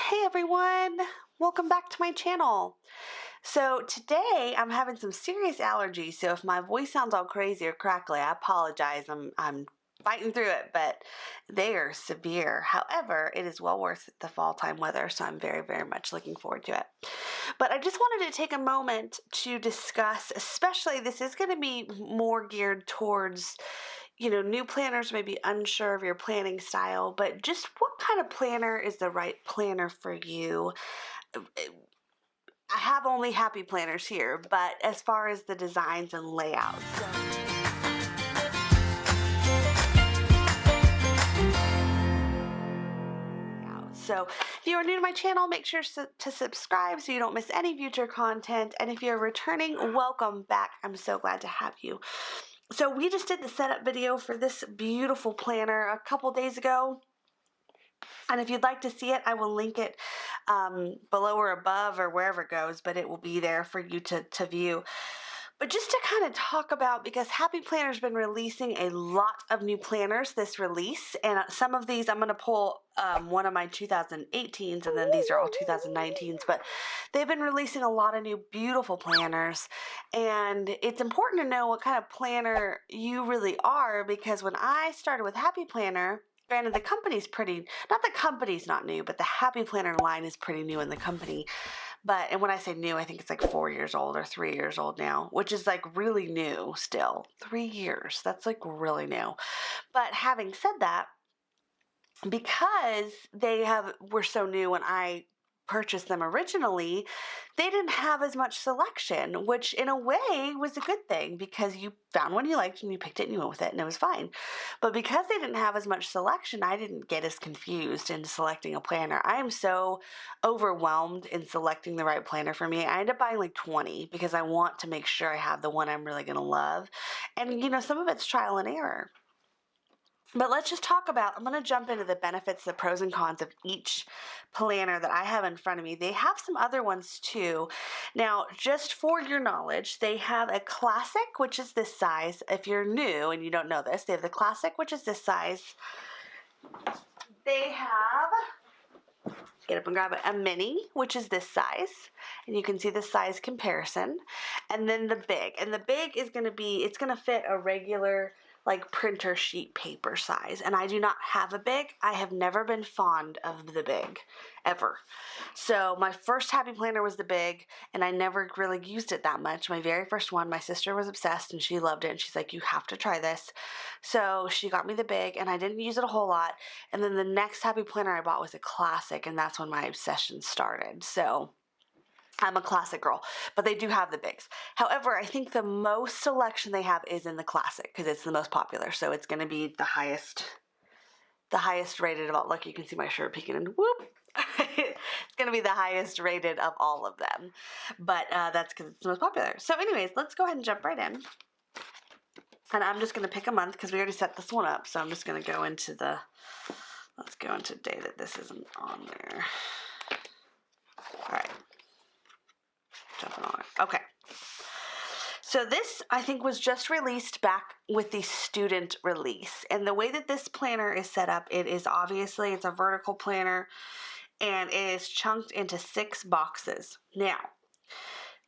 Hey everyone, welcome back to my channel. So today I'm having some serious allergies, so if my voice sounds all crazy or crackly, I apologize. I'm fighting through it, but they are severe. However, it is well worth the fall time weather, so I'm very, very much looking forward to it. But I just wanted to take a moment to discuss, especially this is going to be more geared towards new planners may be unsure of your planning style, but just what kind of planner is the right planner for you? I have only happy planners here, but as far as the designs and layouts. So if you are new to my channel, make sure to subscribe so you don't miss any future content. And if you're returning, welcome back. I'm so glad to have you. So we just did the setup video for this beautiful planner a couple days ago. And if you'd like to see it, I will link it below or above or wherever it goes, but it will be there for you to view. But just to kind of talk about, because Happy Planner's been releasing a lot of new planners this release, and some of these I'm going to pull one of my 2018s, and then these are all 2019s, but they've been releasing a lot of new beautiful planners, and it's important to know what kind of planner you really are, because when I started with Happy Planner, granted, the company's not the company's not new, but the Happy Planner line is pretty new in the company. And when I say new, I think it's like 4 years old or 3 years old now, which is like really new still. 3 years, that's like really new. But having said that, because were so new when I purchased them originally, they didn't have as much selection, which in a way was a good thing because you found one you liked and you picked it and you went with it and it was fine. But because they didn't have as much selection, I didn't get as confused in selecting a planner. I am so overwhelmed in selecting the right planner for me. I end up buying like 20 because I want to make sure I have the one I'm really going to love. And some of it's trial and error. But let's just talk about, I'm going to jump into the benefits, the pros and cons of each planner that I have in front of me. They have some other ones too. Now, just for your knowledge, they have a classic, which is this size. If you're new and you don't know this, they have the classic, which is this size. They have, get up and grab it, a mini, which is this size. And you can see the size comparison. And then the big. And the big is going to be, it's going to fit a regular like printer sheet paper size. And I do not have a big. I have never been fond of the big, ever. So my first Happy Planner was the big, and I never really used it that much. My very first one, my sister was obsessed and she loved it. And she's like, you have to try this. So she got me the big, and I didn't use it a whole lot. And then the next Happy Planner I bought was a classic, and that's when my obsession started. So I'm a classic girl, but they do have the bigs. However, I think the most selection they have is in the classic because it's the most popular. So it's going to be the highest rated of all. Look, you can see my shirt peeking and whoop. It's going to be the highest rated of all of them. But that's because it's the most popular. So anyways, let's go ahead and jump right in. And I'm just going to pick a month because we already set this one up. So I'm just going to go into let's go into the day that this isn't on there. All right. Jumping on it. Okay. So this, I think, was just released back with the student release. And the way that this planner is set up, it's a vertical planner, and it is chunked into 6 boxes. Now,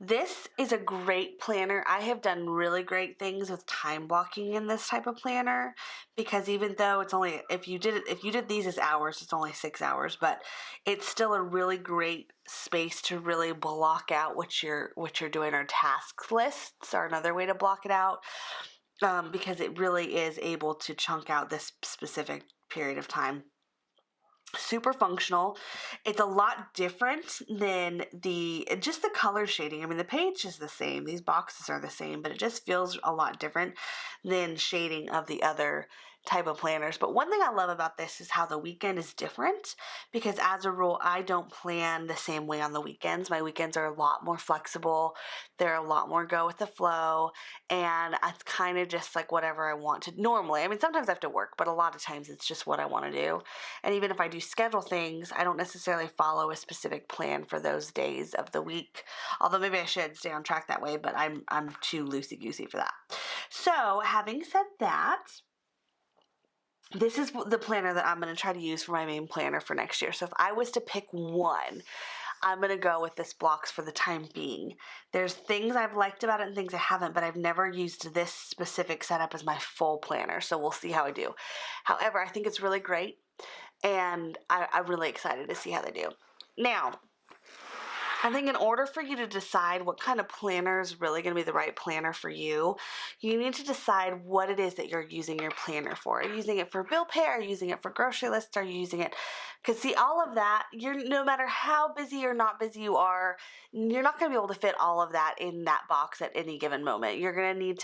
this is a great planner. I have done really great things with time blocking in this type of planner because even though it's only, if you did these as hours, it's only 6 hours, but it's still a really great space to really block out what you're doing, or task lists are another way to block it out, because it really is able to chunk out this specific period of time. Super functional. It's a lot different than just the color shading. I mean, the page is the same. These boxes are the same, but it just feels a lot different than shading of the other type of planners. But one thing I love about this is how the weekend is different, because as a rule, I don't plan the same way on the weekends. My weekends are a lot more flexible. They're a lot more go with the flow, and it's kind of just like whatever I want to normally. I mean, sometimes I have to work, but a lot of times it's just what I want to do. And even if I do schedule things, I don't necessarily follow a specific plan for those days of the week. Although maybe I should stay on track that way, but I'm too loosey-goosey for that. So having said that, this is the planner that I'm going to try to use for my main planner for next year. So if I was to pick one, I'm going to go with this blocks for the time being. There's things I've liked about it and things I haven't, but I've never used this specific setup as my full planner, so we'll see how I do. However, I think it's really great, and I'm really excited to see how they do. Now, I think in order for you to decide what kind of planner is really going to be the right planner for you, you need to decide what it is that you're using your planner for. Are you using it for bill pay? Are you using it for grocery lists? Are you using it? Because see, all of that, no matter how busy or not busy you are, you're not going to be able to fit all of that in that box at any given moment. You're going to need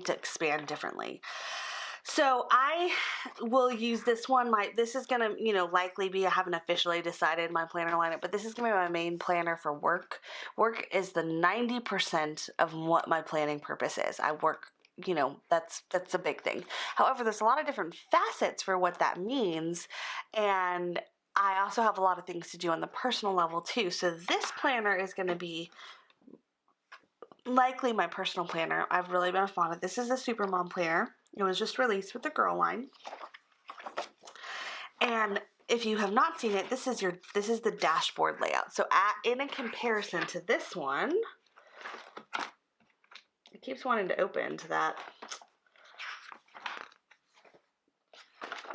to expand differently. So I will use this one. This is gonna, likely be, I haven't officially decided my planner lineup, but this is gonna be my main planner for work. Work is the 90% of what my planning purpose is. I work, that's a big thing. However, there's a lot of different facets for what that means, and I also have a lot of things to do on the personal level too. So this planner is gonna be likely my personal planner. I've really been fond of. This is a Supermom planner. It was just released with the Girl line. And if you have not seen it, this is the dashboard layout. So in a comparison to this one, it keeps wanting to open to that.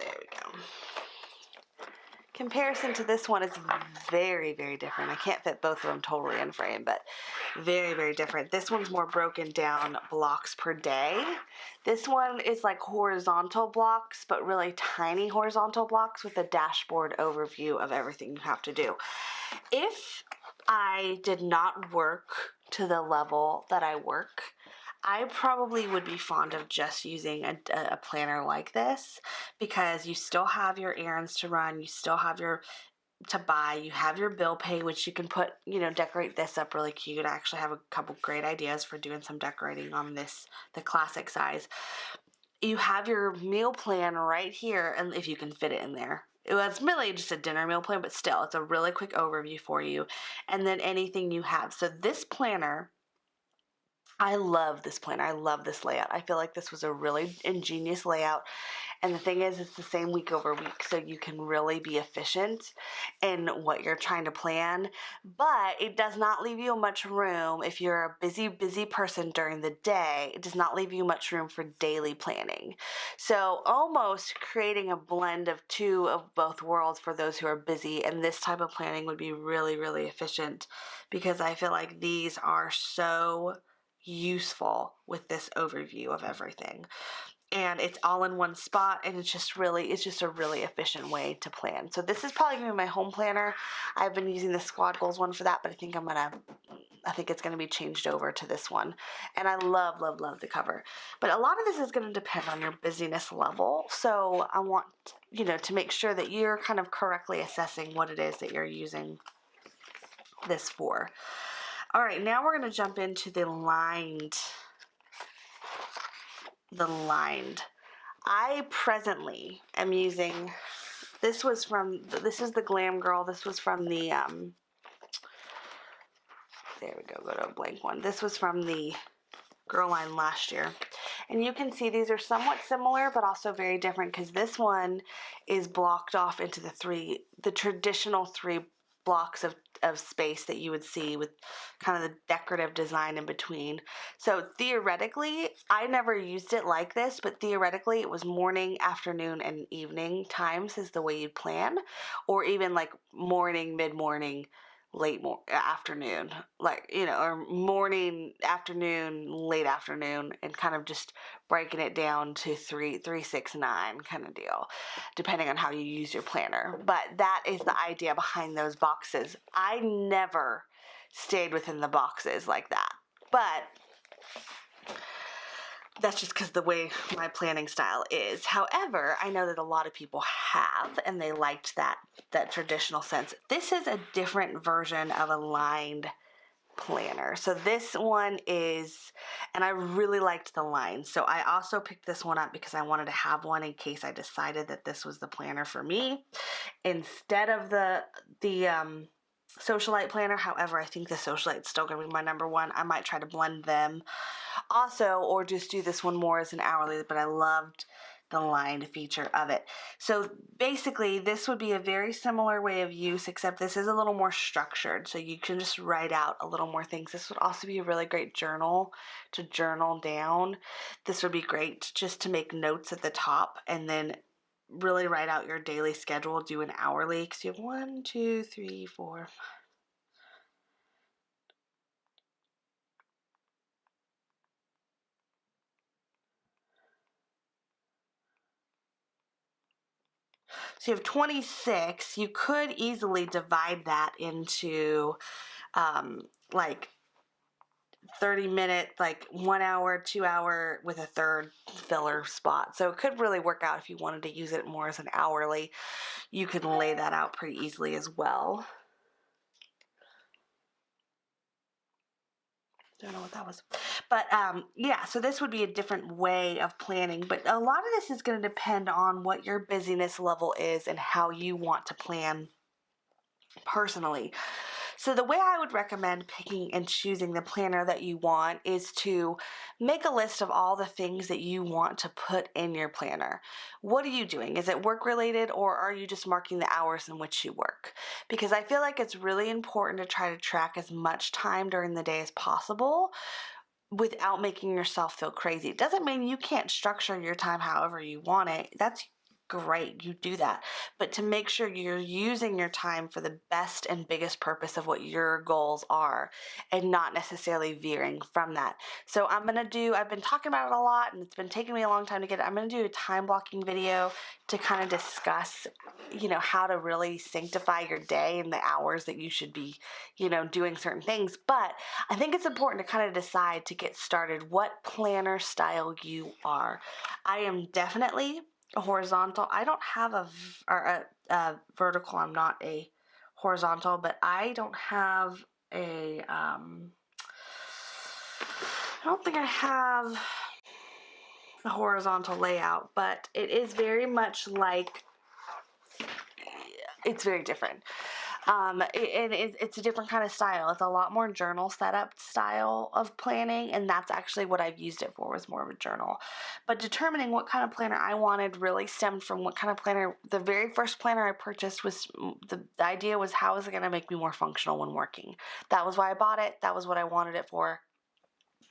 There we go. Comparison to this one is very, very different. I can't fit both of them totally in frame, but very, very different. This one's more broken down blocks per day. This one is like horizontal blocks, but really tiny horizontal blocks with a dashboard overview of everything you have to do. If I did not work to the level that I work, I probably would be fond of just using a planner like this, because you still have your errands to run, you still have to buy, you have your bill pay, which you can put, decorate this up really cute. I actually have a couple great ideas for doing some decorating on the classic size. You have your meal plan right here, and if you can fit it in there. It's really just a dinner meal plan, but still, it's a really quick overview for you, and then anything you have. So this planner, I love this planner. I love this layout. I feel like this was a really ingenious layout. And the thing is, it's the same week over week, so you can really be efficient in what you're trying to plan. But it does not leave you much room if you're a busy, busy person during the day. It does not leave you much room for daily planning. So almost creating a blend of two of both worlds for those who are busy. And this type of planning would be really, really efficient, because I feel like these are so useful with this overview of everything, and it's all in one spot, and it's just a really efficient way to plan. So this is probably gonna be my home planner. I've been using the Squad Goals one for that, but I think it's gonna be changed over to this one, and I love the cover. But a lot of this is gonna depend on your busyness level, so I want to make sure that you're kind of correctly assessing what it is that you're using this for. All right, now we're going to jump into the lined. I presently am using, this is the Glam Girl. This was from the, there we go to a blank one. This was from the Girl line last year. And you can see these are somewhat similar, but also very different, because this one is blocked off into the traditional three blocks of space that you would see with kind of the decorative design in between. So theoretically, I never used it like this, but theoretically it was morning, afternoon, and evening times is the way you'd plan, or even like morning, mid-morning, late afternoon, or morning, afternoon, late afternoon, and kind of just breaking it down to 3, 6, 9 kind of deal, depending on how you use your planner. But that is the idea behind those boxes. I never stayed within the boxes like that, but that's just because the way my planning style is. However, I know that a lot of people have, and they liked that traditional sense. This is a different version of a lined planner. So this one is, and I really liked the lines. So I also picked this one up because I wanted to have one in case I decided that this was the planner for me instead of the Socialite planner. However, I think the Socialite's still going to be my number one. I might try to blend them also, or just do this one more as an hourly, but I loved the lined feature of it. So basically this would be a very similar way of use, except this is a little more structured, so you can just write out a little more things. This would also be a really great journal to journal down. This would be great just to make notes at the top and then really write out your daily schedule, do an hourly, because you have 1, 2, 3, 4. So you have 26. You could easily divide that into like 30-minute, like 1 hour, 2 hour with a third filler spot. So it could really work out if you wanted to use it more as an hourly. You can lay that out pretty easily as well. Don't know what that was. But yeah, so this would be a different way of planning. But a lot of this is going to depend on what your busyness level is and how you want to plan personally. So the way I would recommend picking and choosing the planner that you want is to make a list of all the things that you want to put in your planner. What are you doing? Is it work related, or are you just marking the hours in which you work? Because I feel like it's really important to try to track as much time during the day as possible without making yourself feel crazy. It doesn't mean you can't structure your time however you want it. That's great, you do that. But to make sure you're using your time for the best and biggest purpose of what your goals are and not necessarily veering from that. So I've been talking about it a lot and it's been taking me a long time to get it. I'm going to do a time blocking video to kind of discuss, how to really sanctify your day and the hours that you should be, doing certain things. But I think it's important to kind of decide to get started what planner style you are. I am definitely a horizontal. I don't have a vertical. I'm not a horizontal, but I don't have a, I don't think I have a horizontal layout, but it is very much like, it's very different. It's a different kind of style. It's a lot more journal setup style of planning, and that's actually what I've used it for, was more of a journal. But determining what kind of planner I wanted really stemmed from what kind of planner, the very first planner I purchased was, the idea was, how is it going to make me more functional when working? That was why I bought it. That was what I wanted it for.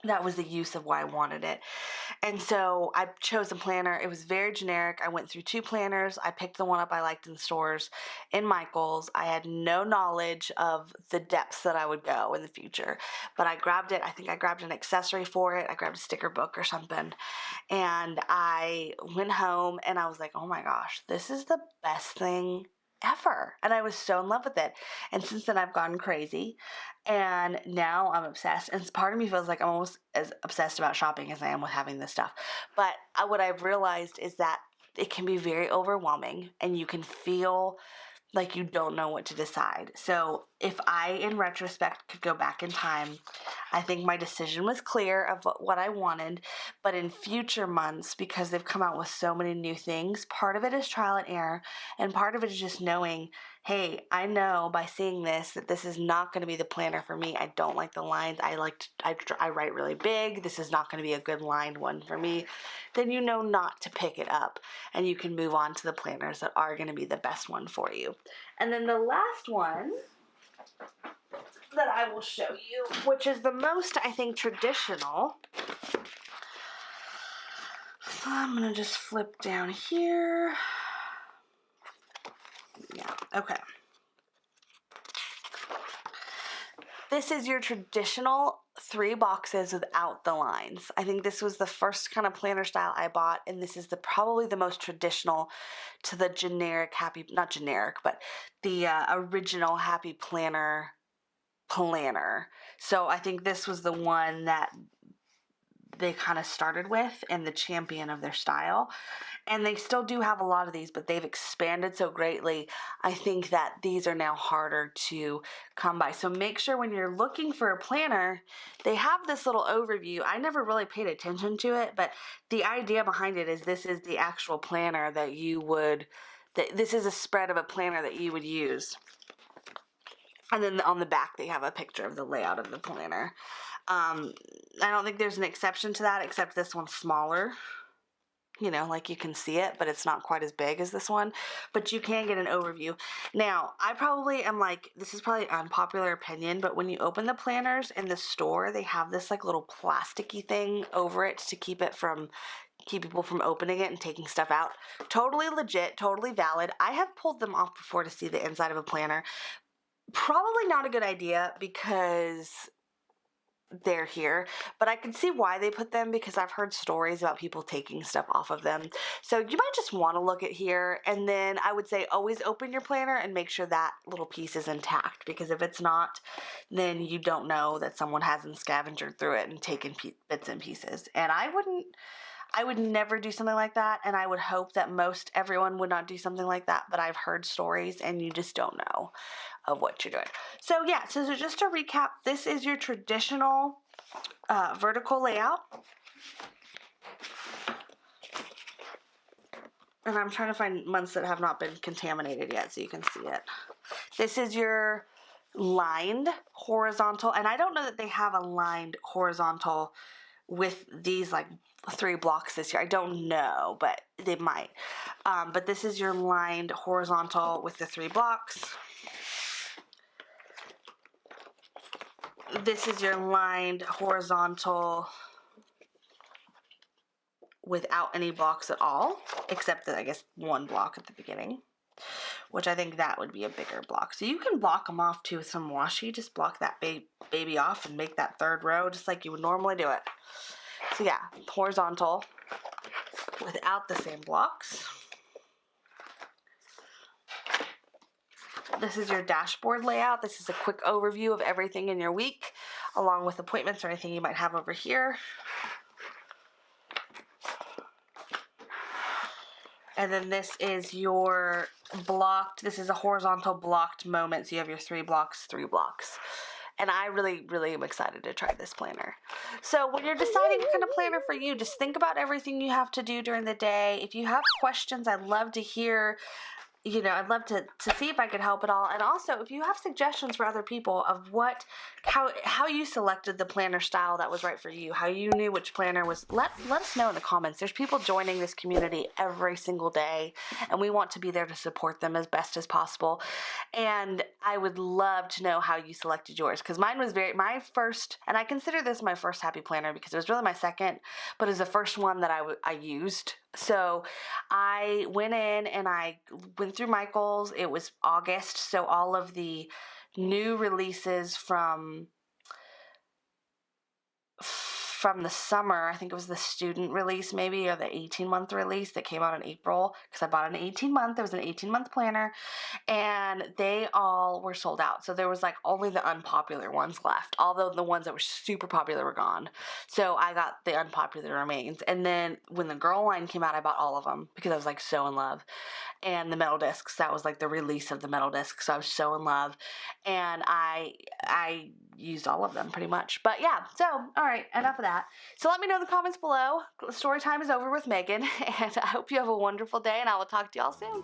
That was the use of why I wanted it. And so I chose a planner. It was very generic. I went through 2 planners. I picked the one up I liked in the stores in Michael's. I had no knowledge of the depths that I would go in the future, but I grabbed it. I think I grabbed an accessory for it. I grabbed a sticker book or something, and I went home and I was like, oh my gosh, this is the best thing ever. And I was so in love with it. And since then I've gone crazy, and now I'm obsessed. And part of me feels like I'm almost as obsessed about shopping as I am with having this stuff. But what I've realized is that it can be very overwhelming and you can feel like you don't know what to decide. So if I, in retrospect, could go back in time, I think my decision was clear of what I wanted. But in future months, because they've come out with so many new things, part of it is trial and error, and part of it is just knowing, hey, I know by seeing this that this is not going to be the planner for me. I don't like the lines. I write really big. This is not going to be a good lined one for me. Then you know not to pick it up, and you can move on to the planners that are going to be the best one for you. And then the last one that I will show you, which is the most, I think, traditional. So I'm going to just flip down here. Yeah, okay. This is your traditional 3 boxes without the lines. I think this was the first kind of planner style I bought, and this is probably the most traditional to the generic not generic, but the original Happy Planner. So I think this was the one that they kind of started with and the champion of their style. And they still do have a lot of these, but they've expanded so greatly. I think that these are now harder to come by. So make sure when you're looking for a planner, they have this little overview. I never really paid attention to it, but the idea behind it is this is the actual planner that this is a spread of a planner that you would use. And then on the back, they have a picture of the layout of the planner. I don't think there's an exception to that, except this one's smaller. you know, like you can see it, but it's not quite as big as this one, but you can get an overview. Now, I probably am like, this is probably unpopular opinion, but when you open the planners in the store, they have this like little plasticky thing over it to keep people from opening it and taking stuff out. Totally legit, totally valid. I have pulled them off before to see the inside of a planner. Probably not a good idea because they're here, but I can see why they put them because I've heard stories about people taking stuff off of them. So you might just want to look at here, and then I would say always open your planner and make sure that little piece is intact, because if it's not, then you don't know that someone hasn't scavenged through it and taken bits and pieces. And I would never do something like that, and I would hope that most everyone would not do something like that, but I've heard stories and you just don't know of what you're doing. So yeah, so just to recap, this is your traditional vertical layout. And I'm trying to find months that have not been contaminated yet so you can see it. This is your lined horizontal, and I don't know that they have a lined horizontal with these like 3 blocks this year. I don't know, but they might. But this is your lined horizontal with the 3 blocks. This is your lined horizontal without any blocks at all, except that I guess 1 block at the beginning, which I think that would be a bigger block. So you can block them off too with some washi. Just block that baby off and make that 3rd row just like you would normally do it. So yeah, horizontal without the same blocks. This is your dashboard layout. This is a quick overview of everything in your week, along with appointments or anything you might have over here. And then this is your blocked, this is a horizontal blocked moment. So you have your 3 blocks, 3 blocks. And I really, really am excited to try this planner. So when you're deciding what kind of planner for you, just think about everything you have to do during the day. If you have questions, I'd love to hear. You know, I'd love to see if I could help at all. And also, if you have suggestions for other people of how you selected the planner style that was right for you, how you knew which planner was, let us know in the comments. There's people joining this community every single day, and we want to be there to support them as best as possible. And I would love to know how you selected yours, because mine was my first, and I consider this my first happy planner because it was really my second, but it was the first one that I used. So I went in and I went through Michael's. It was August, so all of the new releases from the summer, I think it was the student release maybe, or the 18-month release that came out in April, because I bought an 18-month. It was an 18-month planner, and they all were sold out. So there was like only the unpopular ones left, although the ones that were super popular were gone. So I got the unpopular remains. And then when the girl line came out, I bought all of them because I was like so in love. And the metal discs, that was like the release of the metal discs, so I was so in love, and I used all of them pretty much. But yeah, so all right, enough of that. So let me know in the comments below. Story time is over with Megan, and I hope you have a wonderful day, and I will talk to y'all soon.